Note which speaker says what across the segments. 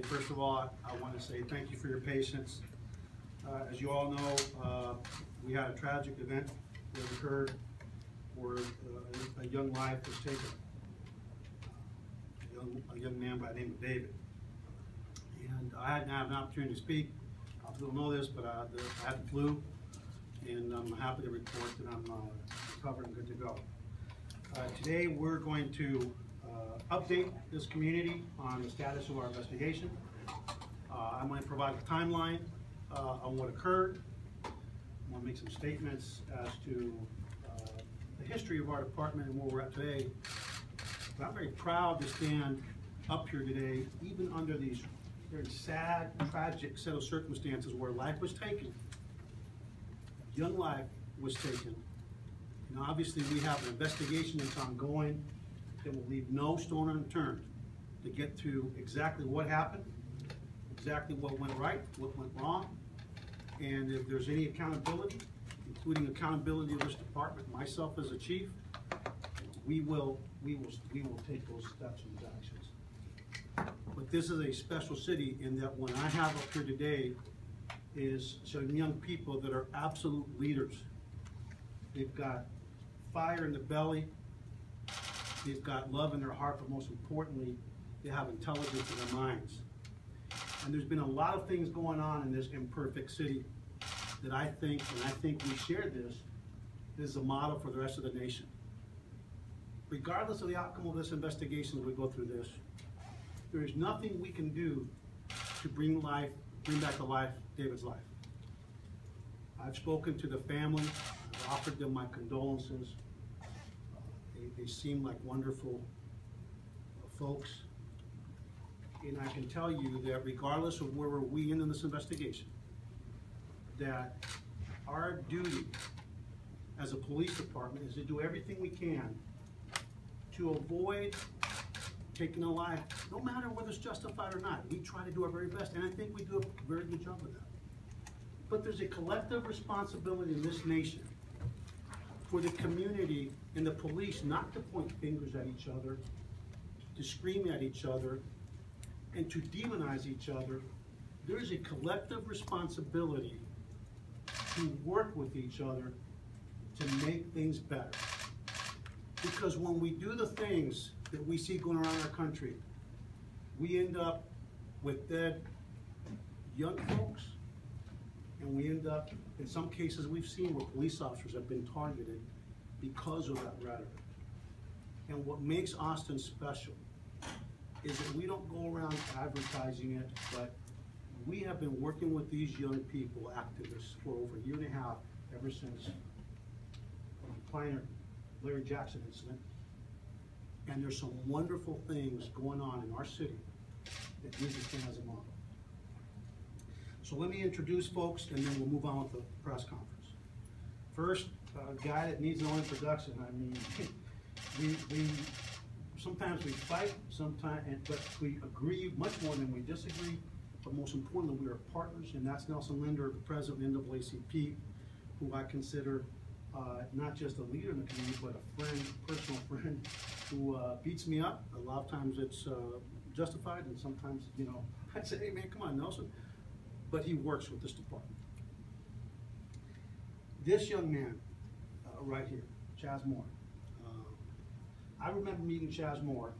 Speaker 1: First of all, I want to say thank you for your patience. As you all know, we had a tragic event that occurred where a young life was taken. A young man by the name of David. And I didn't have an opportunity to speak. I don't know this, but I had the flu, and I'm happy to report that I'm recovered and good to go. Today we're going to update this community on the status of our investigation. I'm going to provide a timeline on what occurred. I want to make some statements as to the history of our department and where we're at today. But I'm very proud to stand up here today, even under these very sad, tragic set of circumstances where life was taken. Young life was taken. And obviously we have an investigation that's ongoing that will leave no stone unturned to get to exactly what happened, exactly what went right, what went wrong, and if there's any accountability, including accountability of this department, myself as a chief, we will take those steps and actions. But this is a special city in that what I have up here today is some young people that are absolute leaders. They've got fire in the belly, they've got love in their heart, but most importantly, they have intelligence in their minds. And there's been a lot of things going on in this imperfect city that I think, and I think we share this is a model for the rest of the nation. Regardless of the outcome of this investigation as we go through this, there is nothing we can do to bring back to life David's life. I've spoken to the family, I've offered them my condolences. They seem like wonderful folks. And I can tell you that regardless of where we in this investigation, that our duty as a police department is to do everything we can to avoid taking a life, no matter whether it's justified or not. We try to do our very best, and I think we do a very good job of that. But there's a collective responsibility in this nation for the community and the police not to point fingers at each other, to scream at each other, and to demonize each other. There is a collective responsibility to work with each other to make things better. Because when we do the things that we see going around our country, we end up with dead young folks, and we end up, in some cases we've seen where police officers have been targeted because of that rhetoric. And what makes Austin special is that we don't go around advertising it, but we have been working with these young people, activists, for over a year and a half, ever since the Kleiner Larry Jackson incident. And there's some wonderful things going on in our city that needs to stand as a model. So let me introduce folks, and then we'll move on with the press conference. First, a guy that needs no introduction. I mean, sometimes we fight, but we agree much more than we disagree. But most importantly, we are partners, and that's Nelson Linder, the president of NAACP, who I consider not just a leader in the community, but a friend, personal friend, who beats me up. A lot of times it's justified, and sometimes, you know, I'd say, hey man, come on, Nelson. But he works with this department. This young man right here, Chaz Moore. I remember meeting Chaz Moore,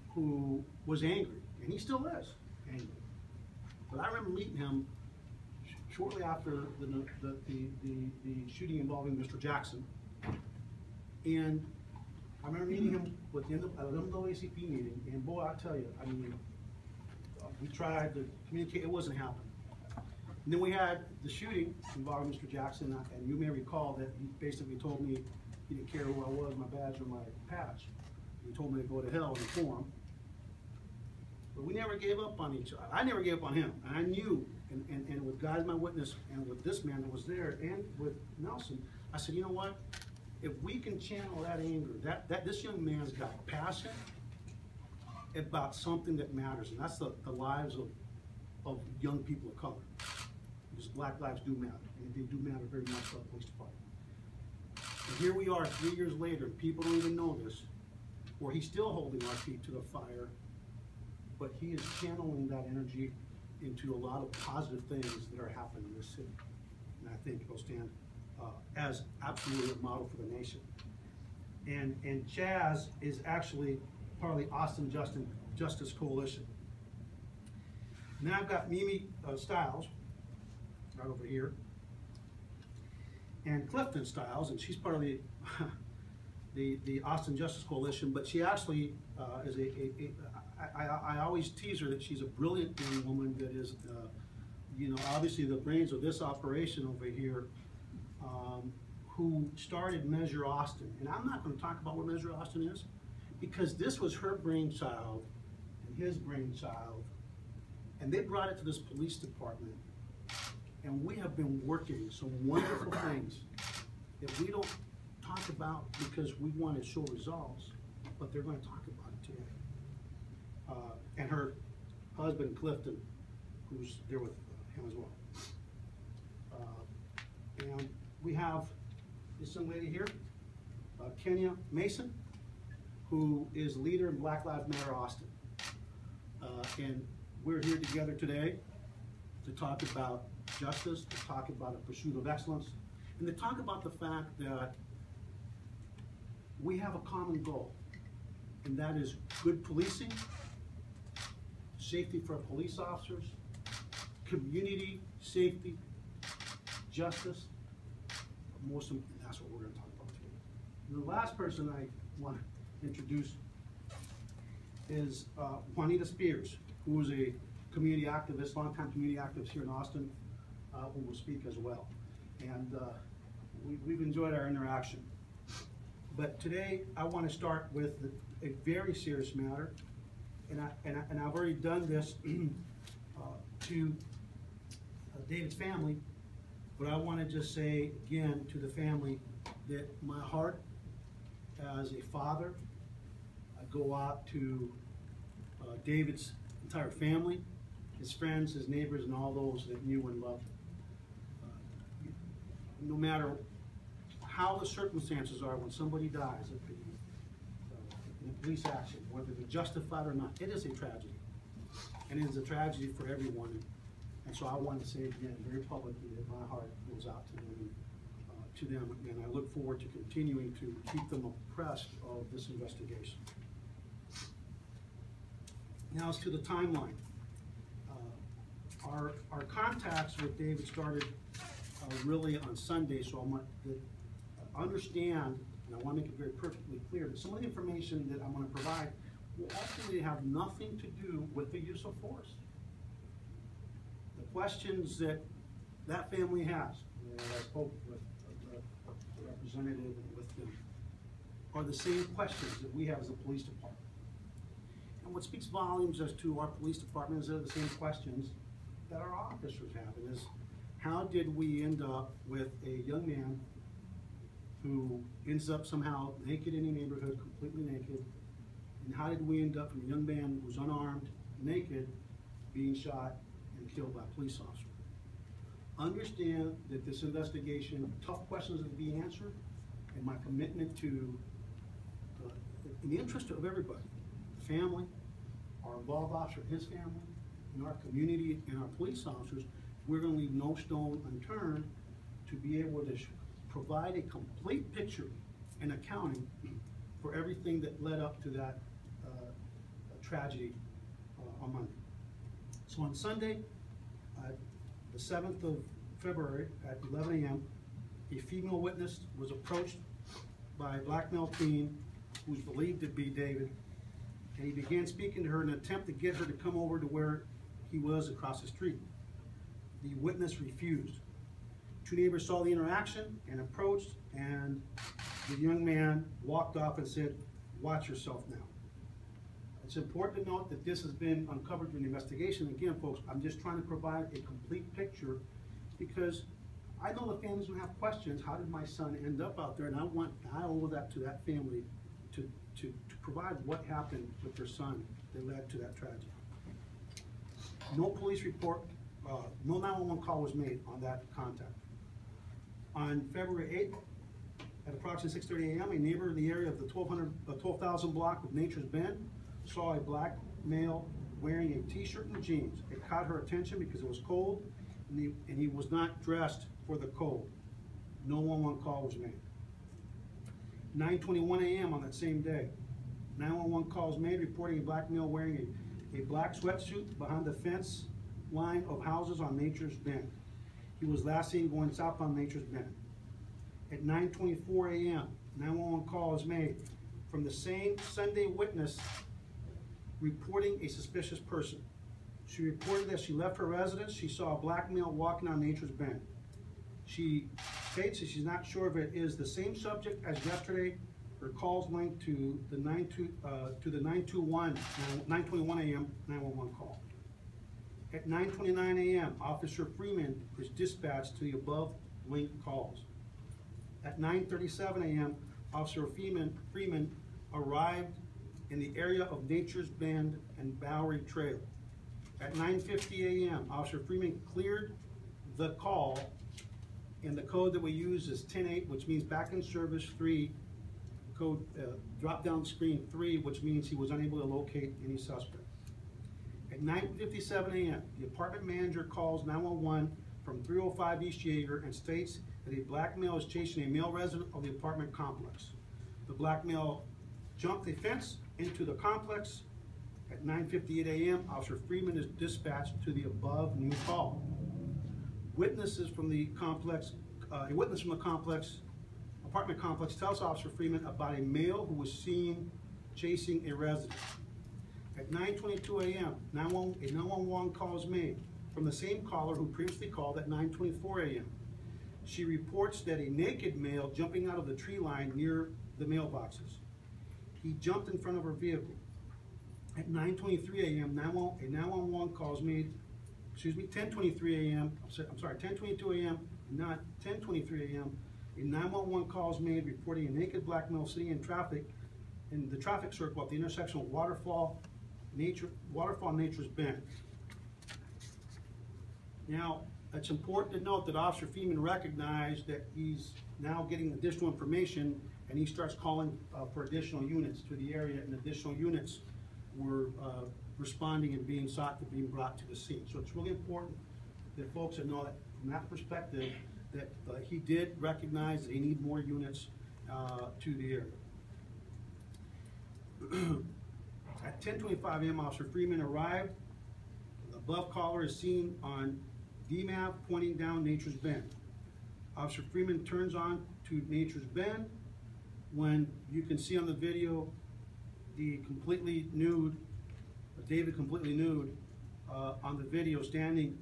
Speaker 1: who was angry, and he still is angry. But I remember meeting him shortly after the shooting involving Mr. Jackson. And I remember meeting him at the end of an NAACP meeting, and boy, I tell you, I mean, we tried to communicate, it wasn't happening. And then we had the shooting involving Mr. Jackson, and you may recall that he basically told me he didn't care who I was, my badge or my patch. He told me to go to hell and inform him. But we never gave up on each other. I never gave up on him, and I knew, and with God as my witness, and with this man that was there, and with Nelson, I said, you know what? If we can channel that anger, this young man's got passion about something that matters, and that's the lives of young people of color. Because Black lives do matter, and they do matter very much for the police department. And here we are 3 years later, and people don't even know this, where he's still holding our feet to the fire but he is channeling that energy into a lot of positive things that are happening in this city. And I think he'll stand as absolutely a model for the nation. And Chaz is actually part of the Austin Justice Coalition. Now I've got Mimi Stiles, right over here, and Clifton Stiles, and she's part of the the Austin Justice Coalition, but she actually is I always tease her that she's a brilliant young woman that is, you know, obviously the brains of this operation over here, who started Measure Austin. And I'm not going to talk about what Measure Austin is, because this was her brainchild and his brainchild, and they brought it to this police department. And we have been working some wonderful things that we don't talk about because we want to show results, but they're going to talk about it today. And her husband, Clifton, who's there with him as well. And we have this young lady here, Kenya Mason, who is leader in Black Lives Matter Austin. And we're here together today to talk about justice, to talk about a pursuit of excellence, and to talk about the fact that we have a common goal, and that is good policing, safety for police officers, community safety, justice, most of, and that's what we're going to talk about today. And the last person I want to introduce is Juanita Spears, who is a community activist, longtime community activist here in Austin, who will speak as well. And we've enjoyed our interaction. But today I want to start with a very serious matter, and I've already done this to David's family, but I want to just say again to the family that my heart as a father, I go out to David's entire family, his friends, his neighbors, and all those that knew and loved him. No matter how the circumstances are when somebody dies in a police action, whether they're justified or not, it is a tragedy. And it is a tragedy for everyone. And so I want to say again, very publicly, that my heart goes out to them, and I look forward to continuing to keep them abreast of this investigation. Now as to the timeline. Our contacts with David started really on Sunday, so I want to understand, and I want to make it very perfectly clear, that some of the information that I'm going to provide will ultimately have nothing to do with the use of force. The questions that that family has, and I spoke with a representative with them, are the same questions that we have as a police department. And what speaks volumes as to our police department is they're the same questions that our officers have, and is how did we end up with a young man who ends up somehow naked in a neighborhood, completely naked, and how did we end up from a young man who's unarmed, naked, being shot and killed by a police officer? Understand that this investigation, tough questions will be answered, and my commitment to, in the interest of everybody, the family, our involved officer, his family, and our community and our police officers, we're going to leave no stone unturned to be able to provide a complete picture and accounting for everything that led up to that tragedy on Monday. So on Sunday, the 7th of February at 11 a.m., a female witness was approached by a black male teen who's believed to be David, and he began speaking to her in an attempt to get her to come over to where he was across the street. The witness refused. Two neighbors saw the interaction and approached, and the young man walked off and said, "Watch yourself now." It's important to note that this has been uncovered during the investigation. Again, folks, I'm just trying to provide a complete picture because I know the families will have questions. How did my son end up out there? And I owe that to that family to provide what happened with their son that led to that tragedy. No police report, no 911 call was made on that contact. On February 8th, at approximately 6:30 a.m., a neighbor in the area of the 12,000 block of Nature's Bend saw a black male wearing a t-shirt and jeans. It caught her attention because it was cold, and he was not dressed for the cold. No 911 call was made. 9:21 a.m. on that same day, 911 calls made reporting a black male wearing a black sweatsuit behind the fence line of houses on Nature's Bend. He was last seen going south on Nature's Bend. At 9:24 a.m., 911 call is made from the same Sunday witness reporting a suspicious person. She reported that she left her residence. She saw a black male walking on Nature's Bend. She states that she's not sure if it is the same subject as yesterday. Her calls linked to the 921 a.m. 911 call. At 9:29 a.m., Officer Freeman was dispatched to the above linked calls. At 9:37 a.m., Officer Freeman arrived in the area of Nature's Bend and Bowery Trail. At 9:50 a.m., Officer Freeman cleared the call, and the code that we use is 10-8, which means back in service 3, code drop-down screen 3, which means he was unable to locate any suspect. At 9:57 a.m., the apartment manager calls 911 from 305 East Yeager and states that a black male is chasing a male resident of the apartment complex. The black male jumped a fence into the complex. At 9:58 a.m., Officer Freeman is dispatched to the above new call. Witnesses from the complex, a witness from the apartment complex tells Officer Freeman about a male who was seen chasing a resident. At 9:22 a.m., a 911 call is made from the same caller who previously called at 9:24 a.m. She reports that a naked male jumping out of the tree line near the mailboxes. He jumped in front of her vehicle. At 9:23 a.m., a 911 call is made, 10:22 a.m., not 10:23 a.m., a 911 call is made reporting a naked black male sitting in the traffic circle at the intersection of Waterfall Nature's Bend. Now, it's important to note that Officer Freeman recognized that he's now getting additional information, and he starts calling for additional units to the area, and additional units were responding and being sought to be brought to the scene. So it's really important that folks know that from that perspective, that he did recognize that he needed more units to the area. At 10:25 a.m., Officer Freeman arrived. The above caller is seen on DMAP pointing down Nature's Bend. Officer Freeman turns on to Nature's Bend when you can see on the video David completely nude on the video standing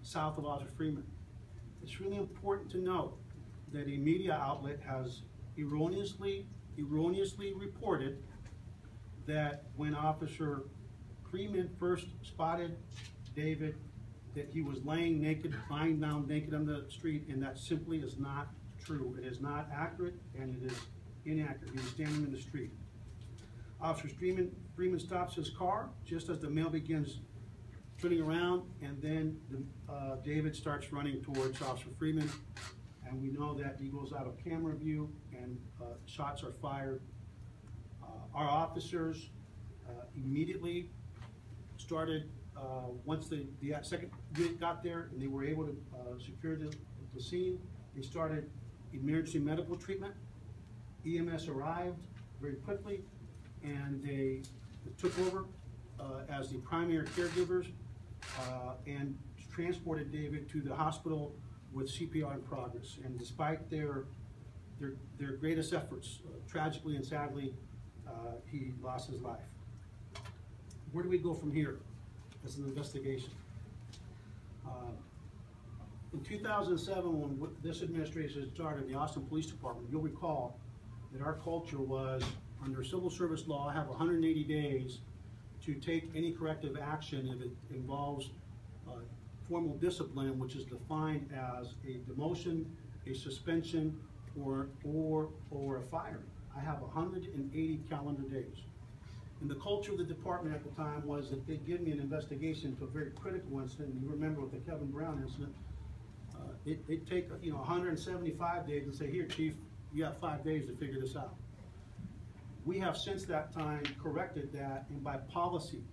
Speaker 1: south of Officer Freeman. It's really important to note that a media outlet has erroneously reported that when Officer Freeman first spotted David, that he was lying down naked on the street, and that simply is not true. It is not accurate, and it is inaccurate. He was standing in the street. Officer Freeman stops his car just as the male begins turning around, and then David starts running towards Officer Freeman, and we know that he goes out of camera view, and shots are fired. Our officers immediately started, once the second unit got there and they were able to secure the scene, they started emergency medical treatment. EMS arrived very quickly, and they took over as the primary caregivers and transported David to the hospital with CPR in progress. And despite their greatest efforts, tragically and sadly, he lost his life. Where do we go from here as an investigation? In 2007, when this administration started, the Austin Police Department, you'll recall that our culture was, under civil service law, have 180 days to take any corrective action if it involves formal discipline, which is defined as a demotion, a suspension, or a firing. I have 180 calendar days. And the culture of the department at the time was that they'd give me an investigation into a very critical incident. And you remember with the Kevin Brown incident, it'd take 175 days and say, here, Chief, you got 5 days to figure this out. We have since that time corrected that, and by policy,